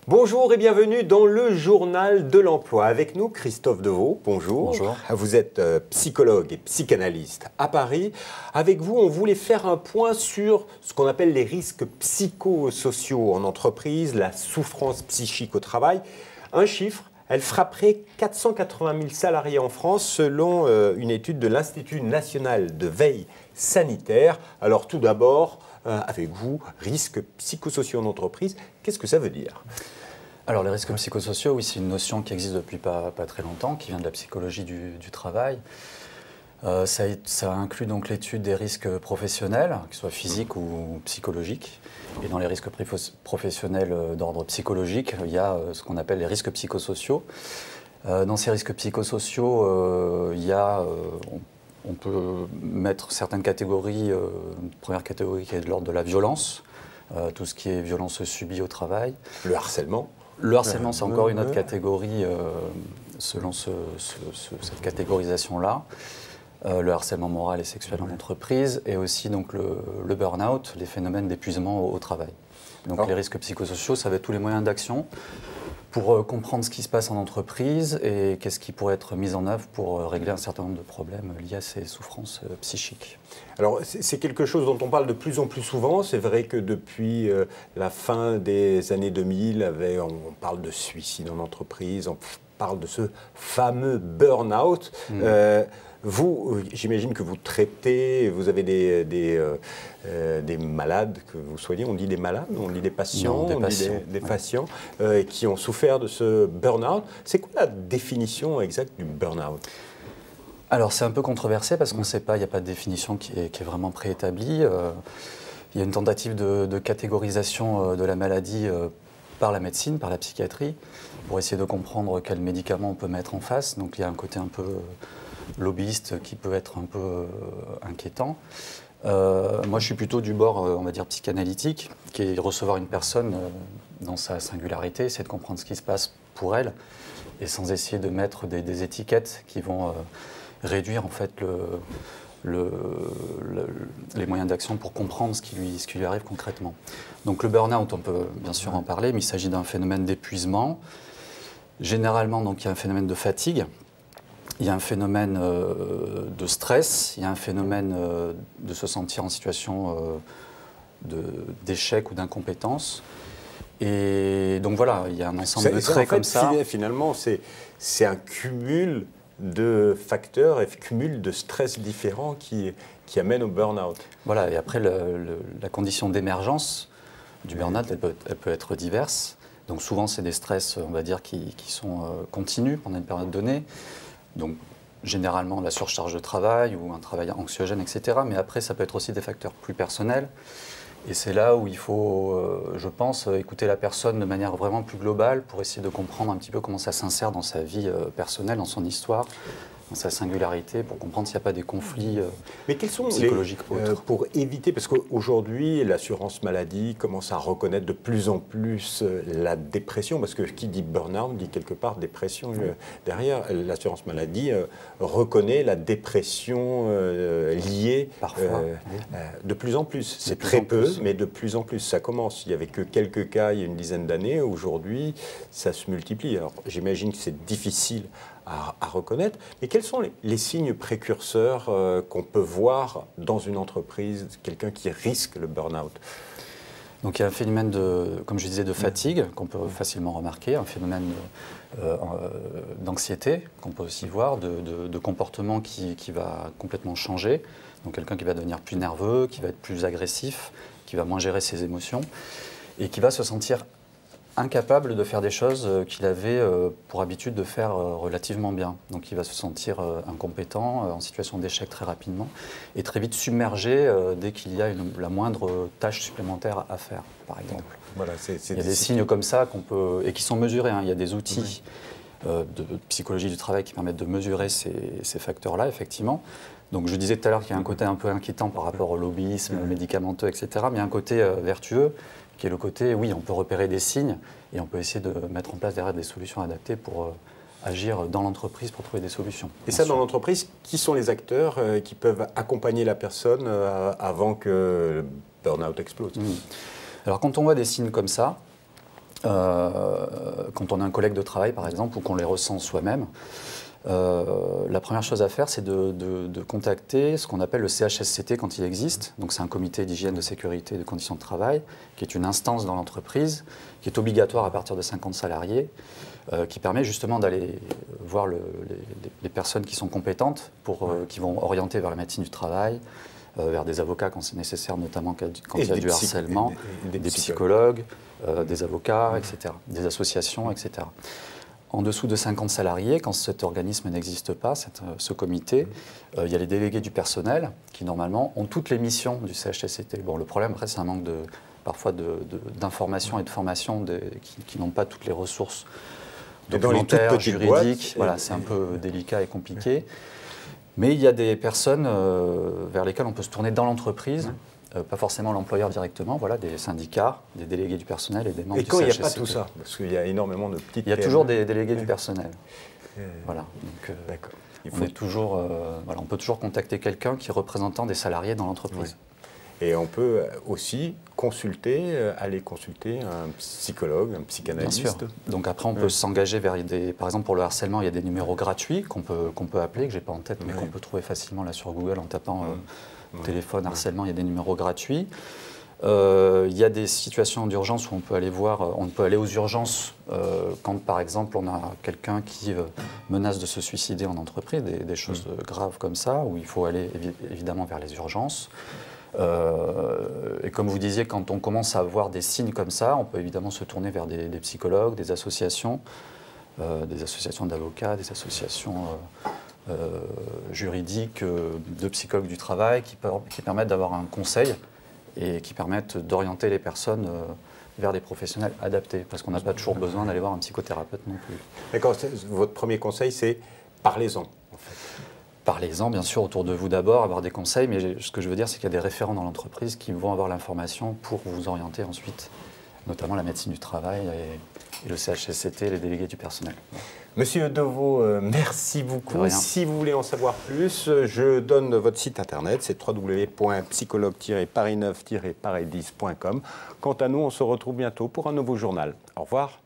Bonjour et bienvenue dans le journal de l'emploi. Avec nous, Christophe Deveau. Bonjour. Bonjour. Vous êtes psychologue et psychanalyste à Paris. Avec vous, on voulait faire un point sur ce qu'on appelle les risques psychosociaux en entreprise, la souffrance psychique au travail. Un chiffre, elle frapperait 480 000 salariés en France selon une étude de l'Institut national de veille sanitaire. Alors tout d'abord, avec vous, risques psychosociaux en entreprise, qu'est-ce que ça veut dire ? Alors les risques psychosociaux, oui, c'est une notion qui existe depuis pas très longtemps, qui vient de la psychologie du travail. Ça inclut donc l'étude des risques professionnels, qu'ils soient physiques ou psychologiques. Et dans les risques professionnels d'ordre psychologique, il y a ce qu'on appelle les risques psychosociaux. Dans ces risques psychosociaux, on peut mettre certaines catégories. Une première catégorie qui est de l'ordre de la violence, tout ce qui est violence subie au travail. Le harcèlement. Le harcèlement, c'est encore une autre catégorie selon cette catégorisation-là. Le harcèlement moral et sexuel en entreprise, et aussi donc le burn-out, les phénomènes d'épuisement au travail. Donc les risques psychosociaux, ça va être tous les moyens d'action pour comprendre ce qui se passe en entreprise et qu'est-ce qui pourrait être mis en œuvre pour régler un certain nombre de problèmes liés à ces souffrances psychiques. Alors c'est quelque chose dont on parle de plus en plus souvent. C'est vrai que depuis la fin des années 2000, on parle de suicide en entreprise, on parle de ce fameux burn-out. Vous, j'imagine que vous traitez, vous avez des malades que vous soignez, on dit des malades, on dit des patients, non, des patients qui ont souffert de ce burn-out. C'est quoi la définition exacte du burn-out ? Alors c'est un peu controversé parce qu'on ne sait pas, il n'y a pas de définition qui est vraiment préétablie. Il y a une tentative de catégorisation de la maladie par la médecine, par la psychiatrie, pour essayer de comprendre quels médicaments on peut mettre en face. Donc il y a un côté un peu lobbyiste qui peut être un peu inquiétant. Moi, je suis plutôt du bord, on va dire, psychanalytique, qui est recevoir une personne dans sa singularité, essayer de comprendre ce qui se passe pour elle, et sans essayer de mettre des étiquettes qui vont réduire en fait les moyens d'action pour comprendre ce qui lui arrive concrètement. Donc le burn-out, on peut bien sûr en parler, mais il s'agit d'un phénomène d'épuisement. Généralement, donc, il y a un phénomène de fatigue. Il y a un phénomène de stress, il y a un phénomène de se sentir en situation d'échec ou d'incompétence. Et donc voilà, il y a un ensemble de traits comme ça. Finalement, c'est un cumul de facteurs et cumul de stress différents qui amène au burn-out. Voilà, et après, la condition d'émergence du burn-out, elle peut être diverse. Donc souvent, c'est des stress, on va dire, qui sont continus pendant une période donnée. Donc, généralement, la surcharge de travail ou un travail anxiogène, etc. Mais après, ça peut être aussi des facteurs plus personnels. Et c'est là où il faut, je pense, écouter la personne de manière vraiment plus globale pour essayer de comprendre un petit peu comment ça s'insère dans sa vie personnelle, dans son histoire, dans sa singularité, pour comprendre s'il n'y a pas des conflits Mais quels sont psychologiques pour éviter, parce qu'aujourd'hui, l'assurance maladie commence à reconnaître de plus en plus la dépression, parce que qui dit burn-out dit quelque part dépression derrière. L'assurance maladie reconnaît la dépression liée de plus en plus. C'est très peu, mais de plus en plus. Ça commence. Il n'y avait que quelques cas il y a une dizaine d'années. Aujourd'hui, ça se multiplie. Alors, j'imagine que c'est difficile à reconnaître. Mais quels sont les signes précurseurs qu'on peut voir dans une entreprise, quelqu'un qui risque le burn-out ? Donc il y a un phénomène, comme je disais, de fatigue qu'on peut facilement remarquer, un phénomène d'anxiété qu'on peut aussi voir, de comportement qui va complètement changer. Donc quelqu'un qui va devenir plus nerveux, qui va être plus agressif, qui va moins gérer ses émotions et qui va se sentir incapable de faire des choses qu'il avait pour habitude de faire relativement bien. Donc il va se sentir incompétent, en situation d'échec très rapidement, et très vite submergé dès qu'il y a la moindre tâche supplémentaire à faire, par exemple. Voilà, il y a des signes comme ça qu'on peut, et qui sont mesurés. Il y a des outils de psychologie du travail qui permettent de mesurer ces facteurs-là, effectivement. Donc je disais tout à l'heure qu'il y a un côté un peu inquiétant par rapport au lobbyisme médicamenteux, etc. Mais il y a un côté vertueux, qui est le côté, oui, on peut repérer des signes et on peut essayer de mettre en place derrière des solutions adaptées pour agir dans l'entreprise pour trouver des solutions. Et ça, dans l'entreprise, qui sont les acteurs qui peuvent accompagner la personne avant que le burn-out explose ? Alors, quand on voit des signes comme ça, quand on a un collègue de travail, par exemple, ou qu'on les ressent soi-même, la première chose à faire, c'est de contacter ce qu'on appelle le CHSCT quand il existe. Donc, c'est un comité d'hygiène, de sécurité et de conditions de travail, qui est une instance dans l'entreprise, qui est obligatoire à partir de 50 salariés, qui permet justement d'aller voir les personnes qui sont compétentes, qui vont orienter vers la médecine du travail, vers des avocats quand c'est nécessaire, notamment quand il y a du harcèlement, des psychologues, des avocats, etc., des associations, etc. En dessous de 50 salariés, quand cet organisme n'existe pas, ce comité, il y a les délégués du personnel qui, normalement, ont toutes les missions du CHSCT. Bon, le problème, après, c'est un manque parfois d'information et de formation qui n'ont pas toutes les ressources documentaires, juridiques. Voilà, c'est un peu délicat et compliqué. Mais il y a des personnes vers lesquelles on peut se tourner dans l'entreprise. Pas forcément l'employeur directement, voilà, des syndicats, des délégués du personnel et des membres du CHSCT. Et quand il n'y a pas tout ça, parce qu'il y a énormément de petites... Il y a toujours des délégués du personnel. Voilà. Donc, d'accord. on peut toujours contacter quelqu'un qui est représentant des salariés dans l'entreprise. Oui. Et on peut aussi aller consulter un psychologue, un psychanalyste. Bien sûr. Donc après, on peut s'engager vers par exemple, pour le harcèlement, il y a des numéros gratuits qu'on peut appeler, que je n'ai pas en tête, mais qu'on peut trouver facilement là sur Google en tapant téléphone, harcèlement, il y a des numéros gratuits. Il y a des situations d'urgence où on peut aller aux urgences quand, par exemple, on a quelqu'un qui menace de se suicider en entreprise, des choses graves comme ça, où il faut aller évidemment vers les urgences. Et comme vous disiez, quand on commence à avoir des signes comme ça, on peut évidemment se tourner vers des psychologues, des associations d'avocats, des associations juridiques, de psychologues du travail qui permettent d'avoir un conseil et qui permettent d'orienter les personnes vers des professionnels adaptés, parce qu'on n'a pas toujours besoin d'aller voir un psychothérapeute non plus. D'accord, votre premier conseil, c'est parlez-en, en fait. Parlez-en, bien sûr, autour de vous d'abord, avoir des conseils, mais ce que je veux dire, c'est qu'il y a des référents dans l'entreprise qui vont avoir l'information pour vous orienter ensuite, notamment la médecine du travail et le CHSCT, les délégués du personnel. Monsieur Deveau, merci beaucoup. Si vous voulez en savoir plus, je donne votre site internet, c'est www.psychologue-paris9-paris10.com. Quant à nous, on se retrouve bientôt pour un nouveau journal. Au revoir.